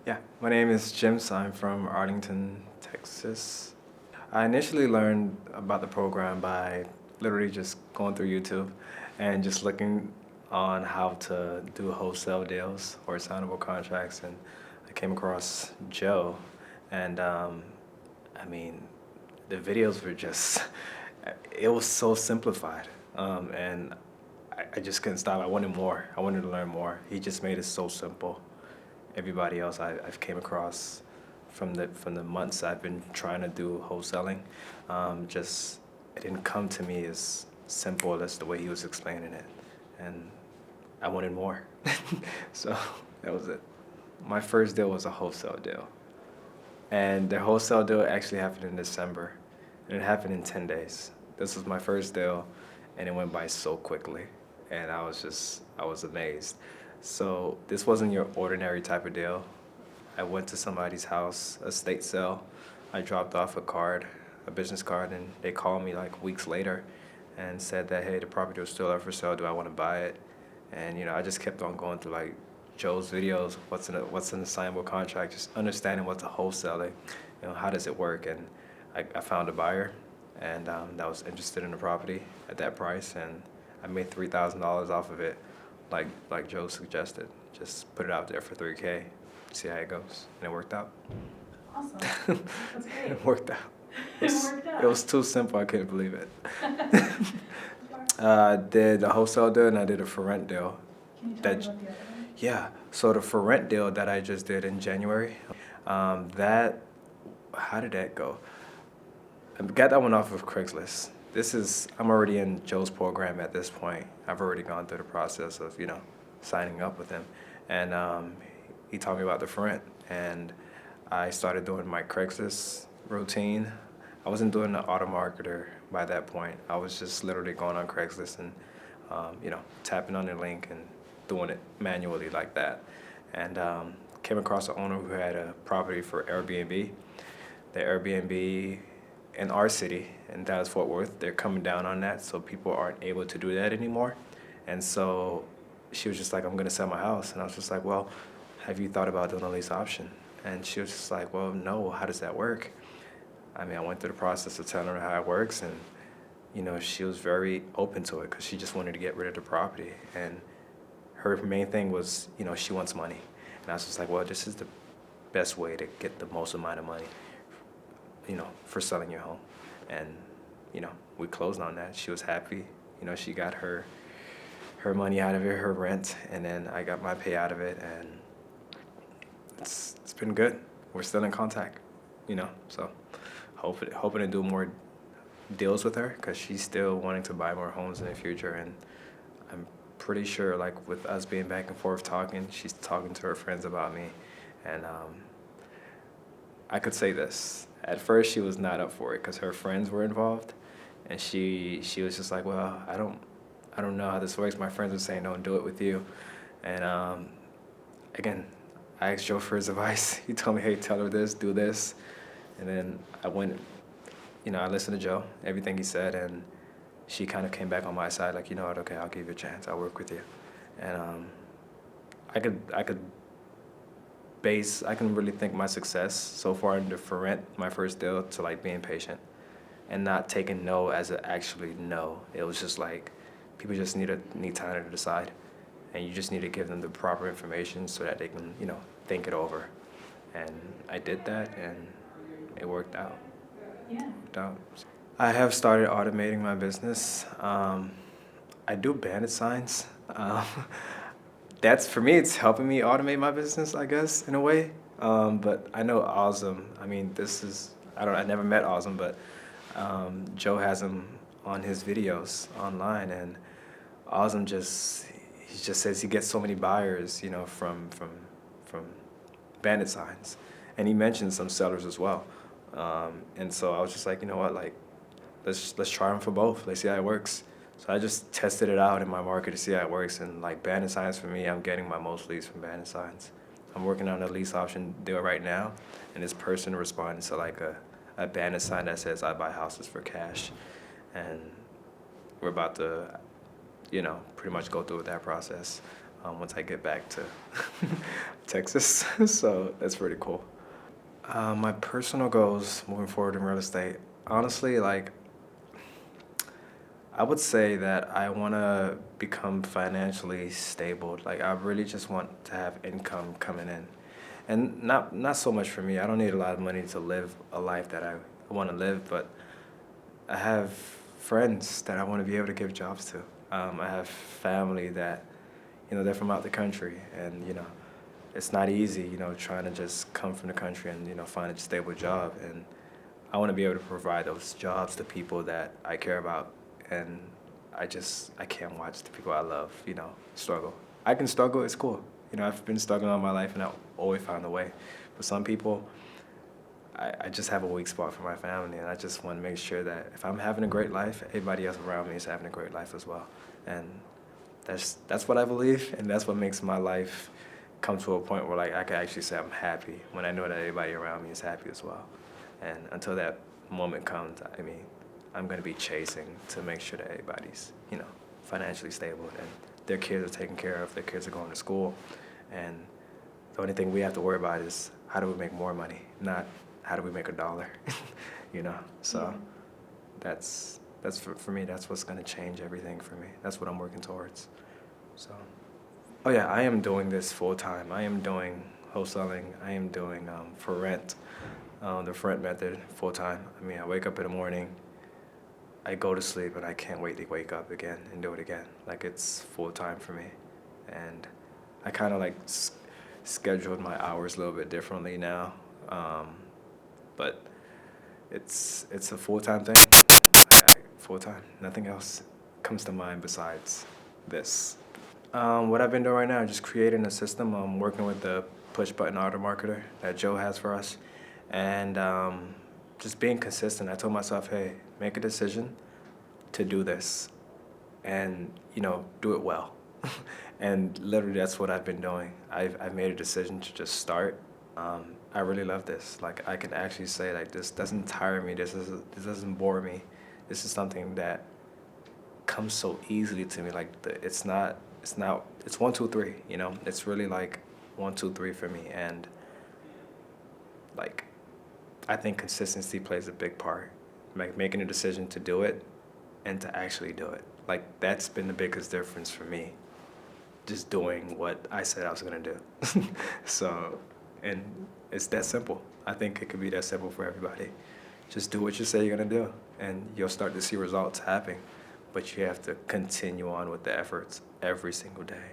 Yeah, my name is Jim. So I'm from Arlington, Texas. I initially learned about the program by literally just going through YouTube and just looking on how to do wholesale deals or signable contracts. And I came across Joe, and I mean, the videos were just, it was so simplified. And I just couldn't stop. I wanted more. I wanted to learn more. He just made it so simple. Everybody else I've came across from the months I've been trying to do wholesaling, just it didn't come to me as simple as the way he was explaining it, and I wanted more. So that was it. My first deal was a wholesale deal, and the wholesale deal actually happened in December, and it happened in 10 days. This was my first deal, and it went by so quickly, and I was amazed. So this wasn't your ordinary type of deal. I went to somebody's house, a state sale. I dropped off a business card, and they called me like weeks later and said that, hey, the property was still up for sale. Do I want to buy it? And I just kept on going through like Joe's videos, what's an assignable contract, just understanding what's a wholesaling, how does it work? And I found a buyer, and that was interested in the property at that price, and I made $3,000 off of it, like Joe suggested. Just put it out there for 3K, see how it goes, and it worked out. Awesome. That's great. It worked out. It worked out. It was too simple. I couldn't believe it. I did a wholesale deal and I did a for rent deal. Can you tell me That about the other one? Yeah. So the for rent deal that I just did in January, how did that go? I got that one off of Craigslist. I'm already in Joe's program at this point. I've already gone through the process of, signing up with him. And he taught me about the for rent. And I started doing my Craigslist routine. I wasn't doing the auto marketer by that point. I was just literally going on Craigslist and, tapping on the link and doing it manually like that. And came across an owner who had a property for Airbnb. The Airbnb in our city, in Dallas-Fort Worth, they're coming down on that, so people aren't able to do that anymore. And so she was just like, I'm going to sell my house. And I was just like, well, have you thought about doing a lease option? And she was just like, well, no, how does that work? I mean, I went through the process of telling her how it works, and, she was very open to it because she just wanted to get rid of the property. And her main thing was, she wants money. And I was just like, well, this is the best way to get the most amount of money, for selling your home. And, we closed on that. She was happy. She got her money out of it, her rent, and then I got my pay out of it, and it's been good. We're still in contact, so hoping to do more deals with her because she's still wanting to buy more homes in the future. And I'm pretty sure, like, with us being back and forth talking, she's talking to her friends about me. And I could say this. At first, she was not up for it because her friends were involved, and she was just like, well, I don't know how this works. My friends were saying, don't do it with you. And again, I asked Joe for his advice. He told me, hey, tell her this, do this. And then I went, I listened to Joe, everything he said, and she kind of came back on my side, like, you know what, okay, I'll give you a chance. I'll work with you. And I can really think my success so far in the for rent, my first deal, to like being patient and not taking no as an actually no. It was just like, people just need time to decide, and you just need to give them the proper information so that they can, think it over. And I did that, and it worked out. Yeah. Worked out. I have started automating my business. I do Bandit Signs. That's, for me, it's helping me automate my business, I guess, in a way. But I know Awesome. I mean, I never met Awesome, but Joe has him on his videos online, and Awesome he just says he gets so many buyers, from Bandit Signs, and he mentioned some sellers as well. And so I was just like, you know what, like, let's try them for both. Let's see how it works. So I just tested it out in my market to see how it works. And like Bandit Signs, for me, I'm getting my most leads from Bandit Signs. I'm working on a lease option deal right now, and this person responded to like a Bandit sign that says, I buy houses for cash. And we're about to, pretty much go through that process. once I get back to Texas. So that's pretty cool. My personal goals moving forward in real estate, honestly, like I would say that I want to become financially stable. Like I really just want to have income coming in, and not so much for me. I don't need a lot of money to live a life that I want to live, but I have friends that I want to be able to give jobs to. I have family that, they're from out the country, and it's not easy, trying to just come from the country and find a stable job. And I want to be able to provide those jobs to people that I care about, and I can't watch the people I love, struggle. I can struggle, it's cool. I've been struggling all my life, and I've always found a way. But some people, I just have a weak spot for my family, and I just want to make sure that if I'm having a great life, everybody else around me is having a great life as well. And that's what I believe, and that's what makes my life come to a point where like I can actually say I'm happy when I know that everybody around me is happy as well. And until that moment comes, I'm going to be chasing to make sure that everybody's, financially stable and their kids are taken care of, their kids are going to school. And the only thing we have to worry about is how do we make more money, not how do we make a dollar, So that's for me, that's what's going to change everything for me. That's what I'm working towards. So, oh yeah, I am doing this full time. I am doing wholesaling. I am doing for rent, the for rent method full time. I wake up in the morning, I go to sleep, and I can't wait to wake up again and do it again. Like it's full time for me, and I kind of like scheduled my hours a little bit differently now, but it's a full time thing. Full time. Nothing else comes to mind besides this. What I've been doing right now, just creating a system. I'm working with the push button auto marketer that Joe has for us, and just being consistent. I told myself, hey, make a decision to do this, and do it well. And literally, that's what I've been doing. I've made a decision to just start. I really love this. Like I can actually say like this doesn't tire me. This doesn't bore me. This is something that comes so easily to me. Like it's 1, 2, 3. It's really like 1, 2, 3 for me. And like I think consistency plays a big part. Like making a decision to do it and to actually do it. Like that's been the biggest difference for me. Just doing what I said I was gonna do. So, and it's that simple. I think it could be that simple for everybody. Just do what you say you're gonna do, and you'll start to see results happen. But you have to continue on with the efforts every single day.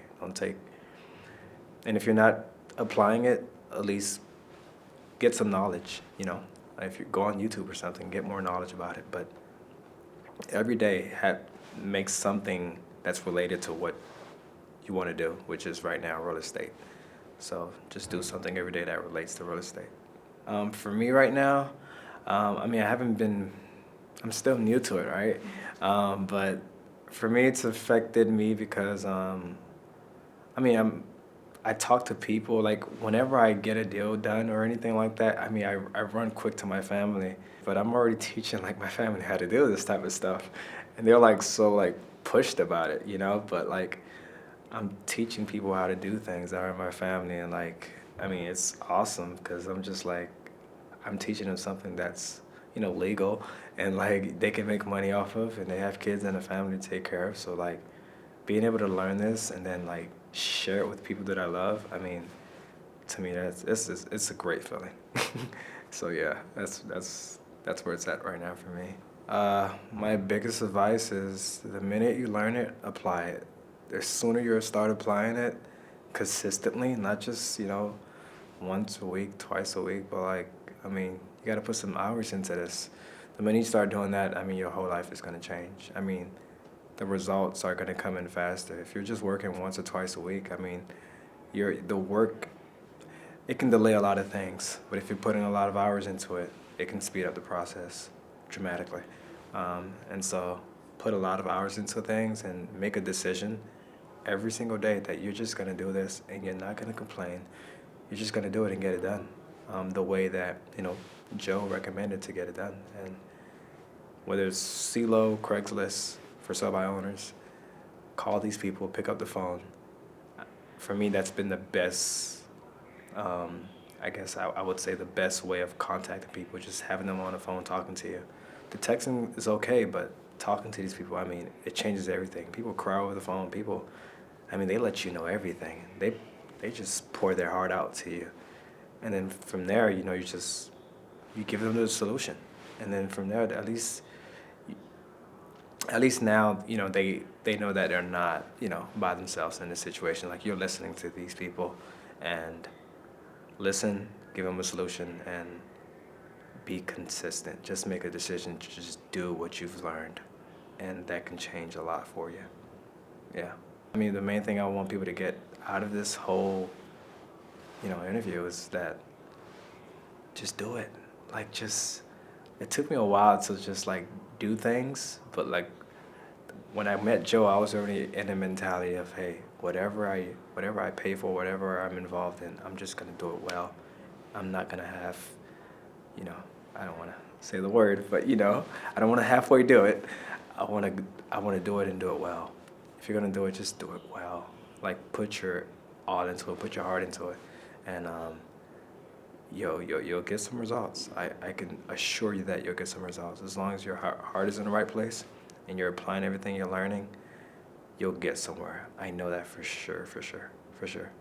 And if you're not applying it, at least get some knowledge. If you go on YouTube or something, get more knowledge about it. But every day make something that's related to what you want to do, which is right now real estate. So just do something every day that relates to real estate. For me right now, I'm still new to it, right? But for me, it's affected me because, I talk to people, like whenever I get a deal done or anything like that, I run quick to my family, but I'm already teaching like my family how to do this type of stuff. And they're like so like pushed about it, but like I'm teaching people how to do things that are in my family. And like, it's awesome because I'm just like, I'm teaching them something that's, legal and like they can make money off of, and they have kids and a family to take care of. So like being able to learn this and then like share it with people that I love, to me it's a great feeling. So yeah, that's where it's at right now for me. My biggest advice is the minute you learn it, apply it. The sooner you start applying it consistently, not just, once a week, twice a week, but like, you got to put some hours into this. The minute you start doing that, your whole life is going to change. The results are going to come in faster. If you're just working once or twice a week, the work, it can delay a lot of things. But if you're putting a lot of hours into it, it can speed up the process dramatically. And so put a lot of hours into things and make a decision every single day that you're just going to do this and you're not going to complain. You're just going to do it and get it done the way that, Joe recommended to get it done. And whether it's CeeLo, Craigslist for sell by owners, call these people, pick up the phone. for me, that's been the best, I guess I would say the best way of contacting people, just having them on the phone talking to you. The texting is okay, but talking to these people, I mean, it changes everything. People cry over the phone. People, I mean, they let you know everything. They just pour their heart out to you. And then from there, you know, you give them the solution. And then from there, at least now, you know, they know that they're not, you know, by themselves in this situation. Like, you're listening to these people, and listen, give them a solution, and be consistent. Just make a decision to just do what you've learned, and that can change a lot for you. Yeah. I mean, the main thing I want people to get out of this whole, you know, interview is that just do it. Like, it took me a while to just like do things, but like when I met Joe, I was already in the mentality of, hey, whatever I pay for, whatever I'm involved in, I'm just gonna do it well. I'm not gonna have, you know, I don't want to say the word, but you know, I don't want to halfway do it. I want to do it and do it well. If you're gonna do it, just do it well. Like, put your all into it, put your heart into it, and you'll get some results. I can assure you that you'll get some results. As long as your heart is in the right place and you're applying everything you're learning, you'll get somewhere. I know that for sure, for sure, for sure.